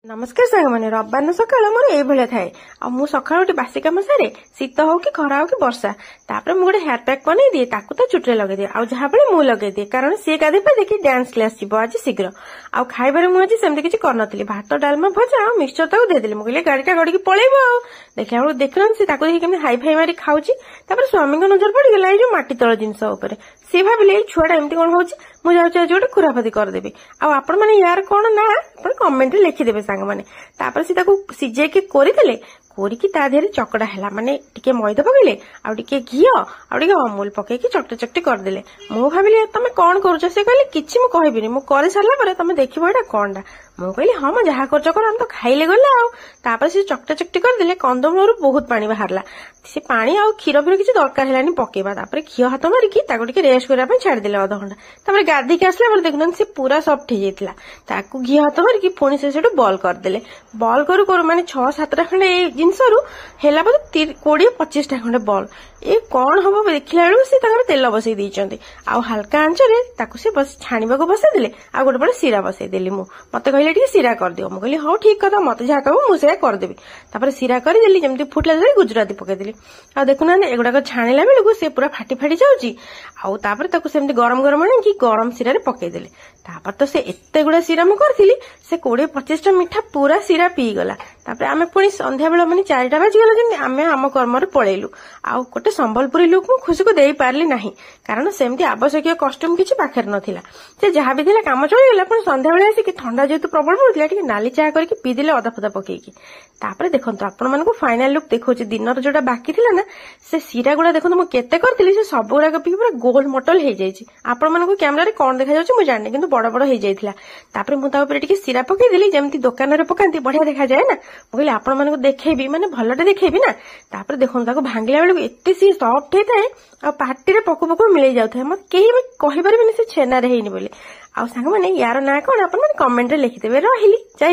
नमस्कार सांग मैंने रविवार सकाल मोर ये थाए आ सका बासी कम सारे शीत हो कि खरा हो कि वर्षा तापर मुझे हेयर पैक बन दिए तो चुटे लगे दिए आउ जहाँ बेले मुझे लगे दिए कारण सी गाधे पाधे कि डांस क्लास जीव आज शीघ्र आउ खाइबार मुझे सेमती किसी करनी भात डालमा भजा और मिक्सचर तक देदेली मुझे गाड़ीटा गड़ी पलैब आ देखा बेलू देखना सी देखिए हाई फाई मारी खाऊँ स्वामी नजर पड़गला ये मटी तल जिनस सी भाविले छुआटा एमती कौन होची मुझे आज गोटे खुराफाती करदेवी आपण मैंने यार कौन ना कमेंट लिखिदेवे सांग मैंने तापर सी सीझे कोरीदेले कोरिकी ता देहरे चकड़ा है माने टिके मैदा पकेले आउ टिके घी आउ टिके अमूल पकेकी चकटी चकटी करदेले मु भाविले तमे कौन करूछ से कहले किछि मु कहबिनी मु करे सारला परे तमे देखिबो एटा कोनडा मु कहली हां म जहा करछ कर हम तो खाइले गला आउ तापर से चकटा चकटी करदेले कंदमूलरू बहुत पानी बाहरला से पानी आउ क्षीर फिर किछि दरकार हेलानी पकेबा तापर घी हाथ मारिकी ताको टिके रेस्ट करिया पे छाड़ देले आधा घंटा तापर गाधी के आसला पर देखन से पूरा सॉफ्ट हो जाइतला ताको घी हाथ मारिकी पुणी से सेटू बॉल करदेले बॉल करू करू माने 6-7टा खंडे ए जिनसरू हेला बोधे 20-25टा खंडे बॉल ए कौन हम देखला बेलू से तेल बसई देइचंती आ हल्का आंचरे ताकू से बस छाणीबा को बसई देले आ गोटे बड़े सीरा बसई देली मु मते कहले टी सीरा कर दियो मु कहली हां ठीक कथा मते जा कहबो मु से कर देबी तापर सीरा कर देली जेमती फुटला देली गुजराती पके देली आ देखुना एगुडा छाणीला बेलू से पूरा फाटी फाटी जाउची आउ तापर ताकू सेमती गरम गरम आनी कि गरम सीरा रे पके देले तापर तो से एते गुडा सीरा मु करथिली से 20-25टा मिठा पूरा सीरा पी गला तापर आमे पुणी संध्या बेला माने 4टा बाजी गला जेमती आमे हम कर्म रे पळेलु आ गोटे संबलपुरी लुक मु खुशी को देई पारली नाही कारण सेमती आवश्यक कॉस्ट्यूम किछि पाखर नथिला से जहा भी थिला काम चली गेला पण संध्या बेला आसी कि ठंडा जेतु प्रबल पड़थिला टिके नाली चाह करके पी देले अदा फदा पकेकी तापर देखंतु आपण मानको फाइनल लुक देखौछि दिनर जोटा बाकी थिला ना से सीरा गुडा देखंतु मु केते करथिली से सब गुडा पी पूरा गोल मोटल हे जायछि आपण मानको कैमरा रे कोन देखा जाउछि मु जानि किंतु बड़ बड़ हे जायथिला तापर मु ता ऊपर टिके सीरा पके देली जेमती दुकान रे पकांती बढ़िया देखा जाय ना मु कहली आपण मानको देखेबी माने भलटे देखेबी ना तापर देखंतु ताको भांगिला बेलू एते सी सॉफ्ट हेताए आ पार्टी रे पकु पकु मिलै जाउथाय मत केही कहि परबेनी से छेना रे हेनी बोले आ सांग माने यार ना कोन आपण माने कमेंट रे लिखि देबे रहिली जय।